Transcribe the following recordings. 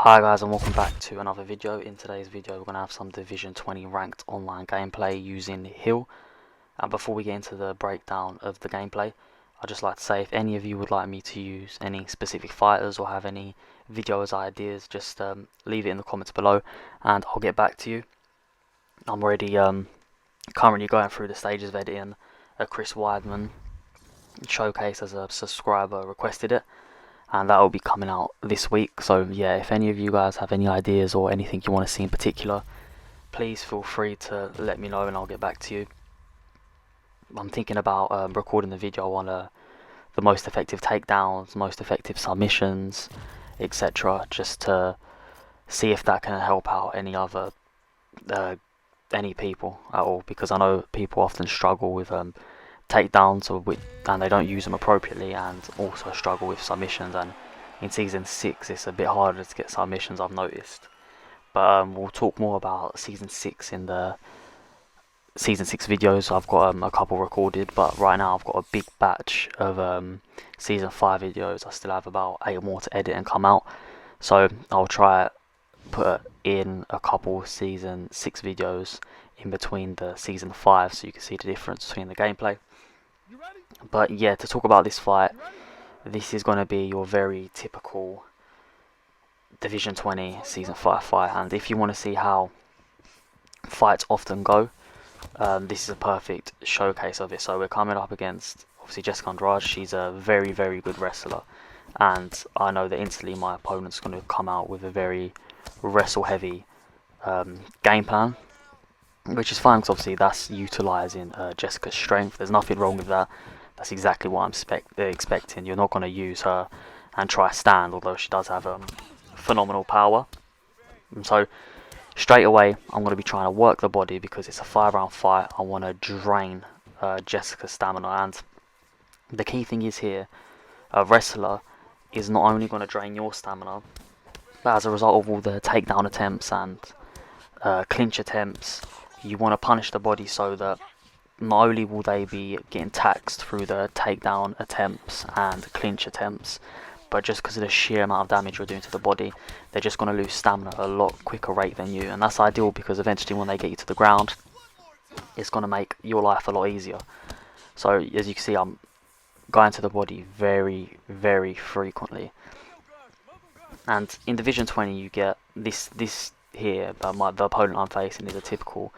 Hi guys, and welcome back to another video. In today's video we're going to have some Division 20 ranked online gameplay using Hill. And before we get into the breakdown of the gameplay, I'd just like to say if any of you would like me to use any specific fighters or have any videos ideas, just leave it in the comments below and I'll get back to you. I'm already currently going through the stages of editing a Chris Weidman showcase as a subscriber requested it, and that will be coming out this week. So yeah, if any of you guys have any ideas or anything you want to see in particular, please feel free to let me know and I'll get back to you. I'm thinking about recording the video on the most effective takedowns, most effective submissions, etc., just to see if that can help out any other any people at all, because I know people often struggle with takedowns and they don't use them appropriately, and also struggle with submissions. And in season 6 it's a bit harder to get submissions, I've noticed. But we'll talk more about season 6 in the season 6 videos. I've got a couple recorded, but right now I've got a big batch of season 5 videos. I still have about 8 more to edit and come out, so I'll try put in a couple season 6 videos in between the season 5 so you can see the difference between the gameplay. But yeah, to talk about this fight, this is going to be your very typical Division 20 season 5 fight, and if you want to see how fights often go, this is a perfect showcase of it. So we're coming up against obviously Jessica Andrade. She's a very good wrestler, and I know that instantly my opponent's going to come out with a very wrestle heavy game plan, which is fine because obviously that's utilising Jessica's strength. There's nothing wrong with that. That's exactly what I'm expecting. You're not going to use her and try stand, although she does have phenomenal power. And so straight away I'm going to be trying to work the body because it's a 5-round fight. I want to drain Jessica's stamina, and the key thing is here, a wrestler is not only going to drain your stamina, but as a result of all the takedown attempts and clinch attempts, you want to punish the body so that not only will they be getting taxed through the takedown attempts and clinch attempts, but just because of the sheer amount of damage you're doing to the body, they're just going to lose stamina at a lot quicker rate than you. And that's ideal because eventually when they get you to the ground, it's going to make your life a lot easier. So as you can see, I'm going to the body very frequently. And in Division 20 you get this here, the opponent I'm facing is a typical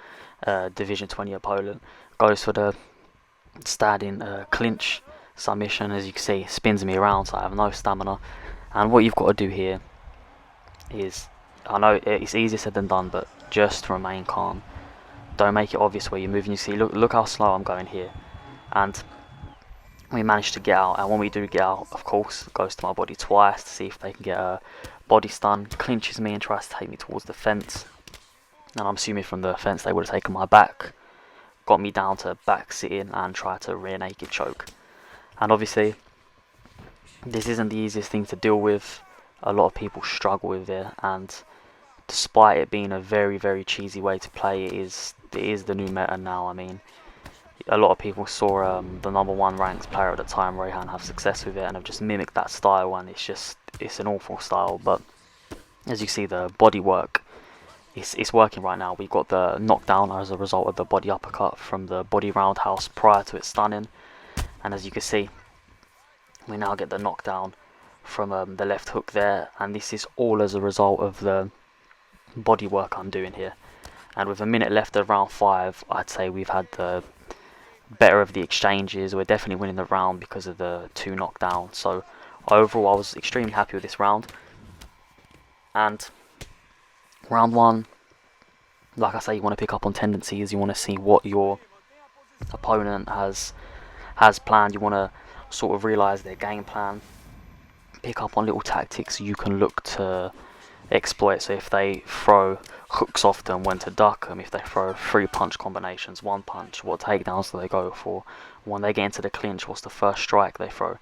Division 20 opponent. Goes for the standing clinch submission. As you can see, spins me around, so I have no stamina. And what you've got to do here is, I know it's easier said than done, but just remain calm. Don't make it obvious where you're moving. You see, look how slow I'm going here. And we managed to get out, and when we do get out, of course, goes to my body twice to see if they can get a body stun, clinches me and tries to take me towards the fence. And I'm assuming from the fence they would have taken my back, got me down to back sitting and try to rear naked choke. And obviously this isn't the easiest thing to deal with. A lot of people struggle with it, and despite it being a very cheesy way to play, it is the new meta now. I mean, a lot of people saw the #1 ranked player at the time, Rayhan, have success with it and have just mimicked that style, and it's an awful style. But as you see, the body work, it's working right now. We got the knockdown as a result of the body uppercut from the body roundhouse prior to it stunning, and as you can see, we now get the knockdown from the left hook there, and this is all as a result of the body work I'm doing here. And with a minute left of round 5, I'd say we've had the better of the exchanges. We're definitely winning the round because of the 2 knockdowns. So overall I was extremely happy with this round. And round 1, like I say, you want to pick up on tendencies. You want to see what your opponent has planned. You want to sort of realise their game plan, pick up on little tactics you can look to exploit. So if they throw hooks often, when to duck them. If they throw 3 punch combinations, 1 punch, what takedowns do they go for? When they get into the clinch, what's the first strike they throw?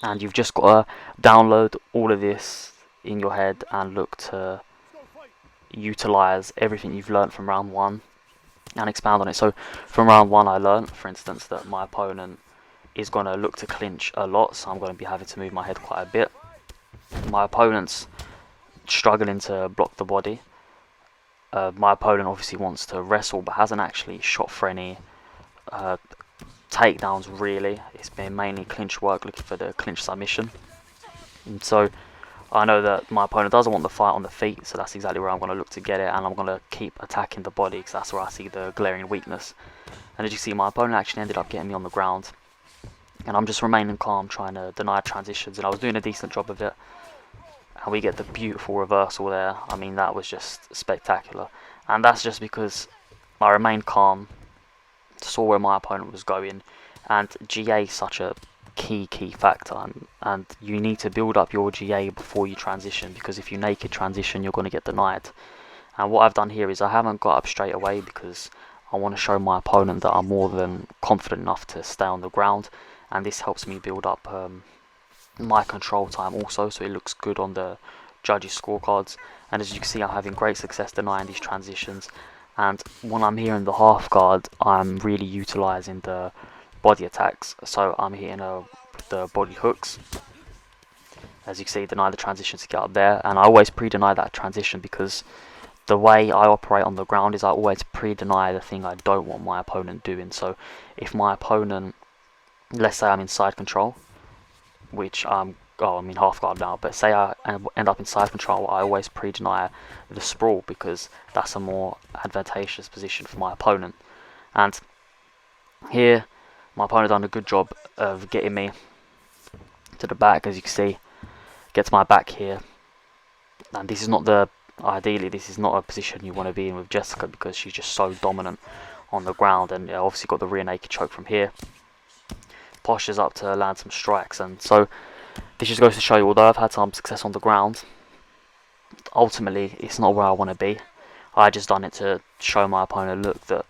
And you've just got to download all of this in your head and look to utilise everything you've learnt from round 1 and expand on it. So from round 1 I learnt, for instance, that my opponent is going to look to clinch a lot, so I'm going to be having to move my head quite a bit. My opponent's struggling to block the body. My opponent obviously wants to wrestle but hasn't actually shot for any takedowns really. It's been mainly clinch work, looking for the clinch submission. And so I know that my opponent doesn't want the fight on the feet, so that's exactly where I'm going to look to get it, and I'm going to keep attacking the body because that's where I see the glaring weakness. And as you see, my opponent actually ended up getting me on the ground, and I'm just remaining calm, trying to deny transitions, and I was doing a decent job of it. And we get the beautiful reversal there. I mean, that was just spectacular. And that's just because I remained calm, saw where my opponent was going, and GA is such a key factor, and you need to build up your GA before you transition, because if you naked transition, you're going to get denied. And what I've done here is I haven't got up straight away because I want to show my opponent that I'm more than confident enough to stay on the ground, and this helps me build up my control time also, so it looks good on the judges' scorecards. And as you can see, I'm having great success denying these transitions, and when I'm here in the half guard, I'm really utilizing the body attacks. So I'm hitting the body hooks, as you can see, deny the transition to get up there, and I always pre-deny that transition because the way I operate on the ground is I always pre-deny the thing I don't want my opponent doing. So if my opponent, let's say I'm in side control, which I'm in half guard now, but say I end up in side control, I always pre-deny the sprawl because that's a more advantageous position for my opponent. And here my opponent done a good job of getting me to the back, as you can see, gets my back here. And this is not ideally this is not a position you want to be in with Jessica, because she's just so dominant on the ground, and obviously got the rear naked choke from here. Postures up to land some strikes, and so this just goes to show you, although I've had some success on the ground, ultimately it's not where I want to be. I just done it to show my opponent, look, that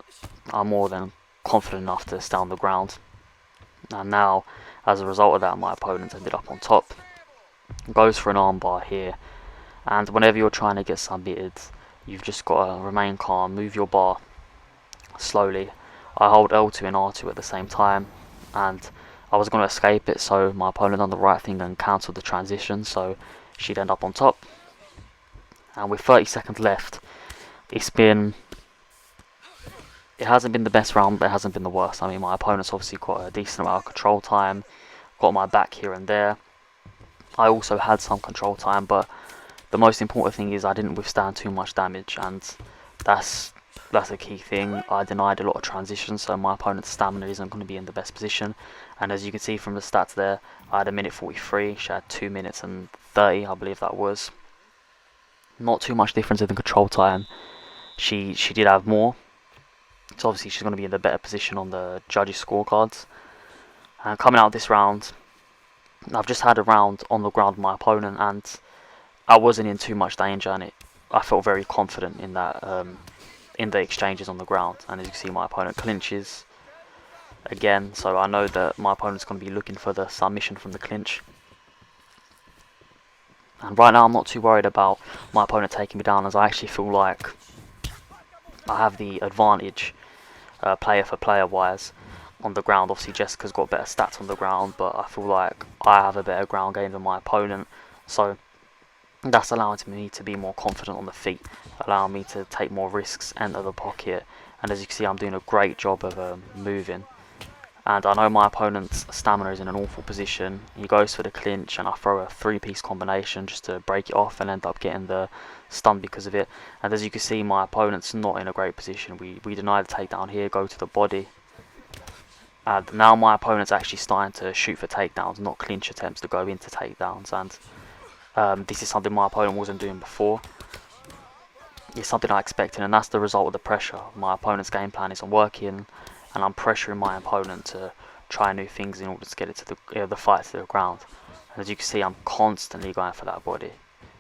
I'm more than confident enough to stay on the ground. And now, as a result of that, my opponent ended up on top. Goes for an armbar here, and whenever you're trying to get submitted, you've just got to remain calm, move your bar slowly. I hold L2 and R2 at the same time, and I was going to escape it, so my opponent done the right thing and cancelled the transition, so she'd end up on top. And with 30 seconds left, it hasn't been the best round, but it hasn't been the worst. I mean, my opponent's obviously got a decent amount of control time, got my back here and there. I also had some control time, but the most important thing is I didn't withstand too much damage, and that's a key thing. I denied a lot of transitions, so my opponent's stamina isn't going to be in the best position. And as you can see from the stats there, I had a minute 43, she had 2 minutes and 30, I believe that was. Not too much difference in the control time. She did have more, so obviously she's going to be in the better position on the judges' scorecards. And coming out of this round, I've just had a round on the ground with my opponent, and I wasn't in too much danger, and I felt very confident in that, in the exchanges on the ground. And as you can see, my opponent clinches again, so I know that my opponent's going to be looking for the submission from the clinch. And right now I'm not too worried about my opponent taking me down, as I actually feel like I have the advantage player for player wise on the ground. Obviously Jessica's got better stats on the ground, but I feel like I have a better ground game than my opponent, so that's allowing me to be more confident on the feet, allowing me to take more risks, enter the pocket. And as you can see, I'm doing a great job of moving. And I know my opponent's stamina is in an awful position. He goes for the clinch, and I throw a 3-piece combination just to break it off and end up getting the stun because of it. And as you can see, my opponent's not in a great position. We deny the takedown here, go to the body. And now my opponent's actually starting to shoot for takedowns, not clinch attempts to go into takedowns. And this is something my opponent wasn't doing before. It's something I expected, and that's the result of the pressure. My opponent's game plan isn't working, and I'm pressuring my opponent to try new things in order to get it to the fight to the ground. And as you can see, I'm constantly going for that body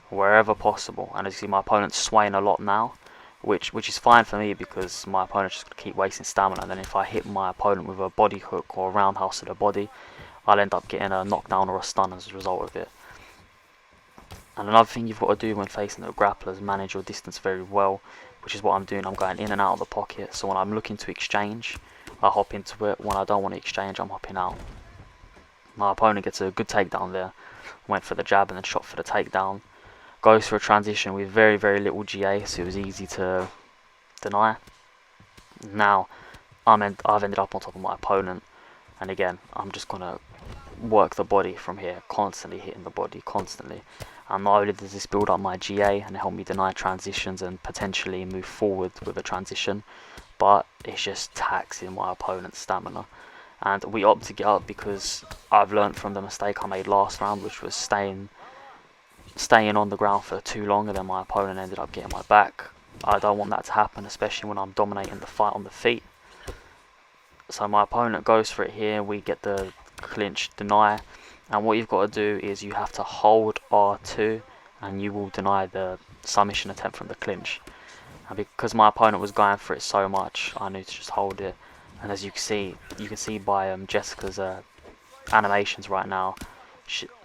wherever possible. And as you see, my opponent's swaying a lot now, which is fine for me, because my opponent's just going to keep wasting stamina. And then if I hit my opponent with a body hook or a roundhouse to the body, I'll end up getting a knockdown or a stun as a result of it. And another thing you've got to do when facing the grappler is manage your distance very well, which is what I'm doing. I'm going in and out of the pocket, so when I'm looking to exchange, I hop into it. When I don't want to exchange, I'm hopping out. My opponent gets a good takedown there. Went for the jab and then shot for the takedown. goes for a transition with very, very little GA, so it was easy to deny. Now I've ended up on top of my opponent, and again I'm just gonna work the body from here, constantly hitting the body, constantly. And not only does this build up my GA and help me deny transitions and potentially move forward with a transition, but it's just taxing my opponent's stamina. And we opt to get up because I've learned from the mistake I made last round, which was staying on the ground for too long, and then my opponent ended up getting my back. I don't want that to happen, especially when I'm dominating the fight on the feet. So my opponent goes for it here, we get the clinch deny, and what you've got to do is you have to hold R2 and you will deny the submission attempt from the clinch. And because my opponent was going for it so much, I knew to just hold it. And as you can see by Jessica's animations right now,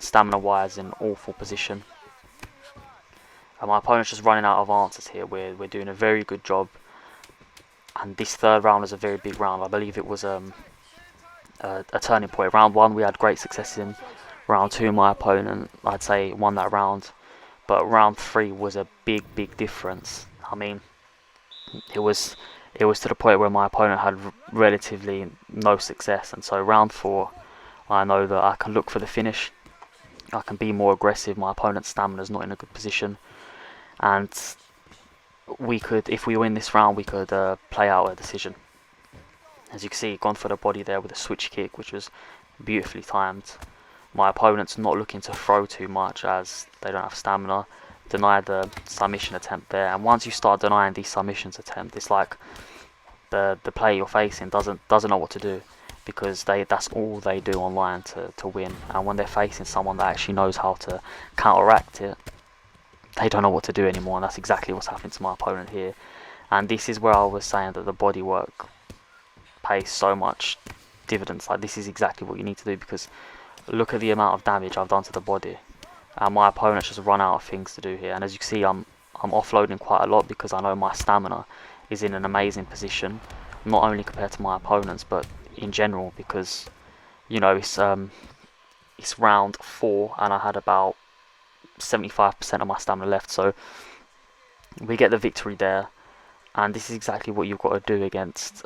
stamina wise in awful position. And my opponent's just running out of answers here. We're doing a very good job. And this third round is a very big round. I believe it was a turning point. Round 1 we had great success in. Round 2 my opponent, I'd say, won that round. But round 3 was a big difference. I mean, it was to the point where my opponent had relatively no success. And so round 4, I know that I can look for the finish. I can be more aggressive. My opponent's stamina's not in a good position. And we could, if we win this round, we could play out a decision. As you can see, gone for the body there with a switch kick, which was beautifully timed. My opponent's not looking to throw too much as they don't have stamina. Denied the submission attempt there, and once you start denying these submissions attempt, it's like the player you're facing doesn't know what to do, because that's all they do online to win. And when they're facing someone that actually knows how to counteract it, they don't know what to do anymore, and that's exactly what's happening to my opponent here. And this is where I was saying that the body work pays so much dividends. Like, this is exactly what you need to do, because look at the amount of damage I've done to the body, and my opponent's just run out of things to do here. And as you can see, I'm offloading quite a lot because I know my stamina is in an amazing position, not only compared to my opponents but in general, because you know it's round 4 and I had about 75% of my stamina left, so we get the victory there. And this is exactly what you've got to do against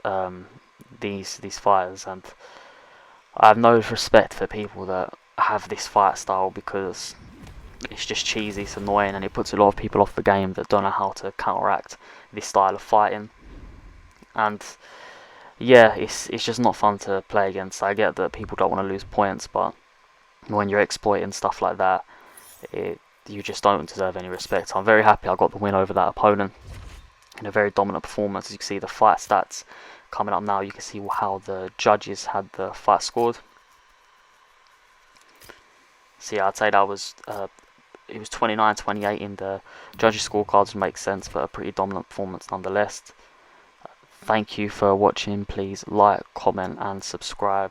these fighters. And I have no respect for people that have this fight style, because it's just cheesy, it's annoying, and it puts a lot of people off the game that don't know how to counteract this style of fighting. And yeah, it's just not fun to play against. I get that people don't want to lose points, but when you're exploiting stuff like that, you just don't deserve any respect. So I'm very happy I got the win over that opponent in a very dominant performance. As you can see, the fight stats coming up now, you can see how the judges had the fight scored. So yeah, I'd say that was it was 29-28 in the judges' scorecards, makes sense, but a pretty dominant performance nonetheless. Thank you for watching. Please like, comment and subscribe.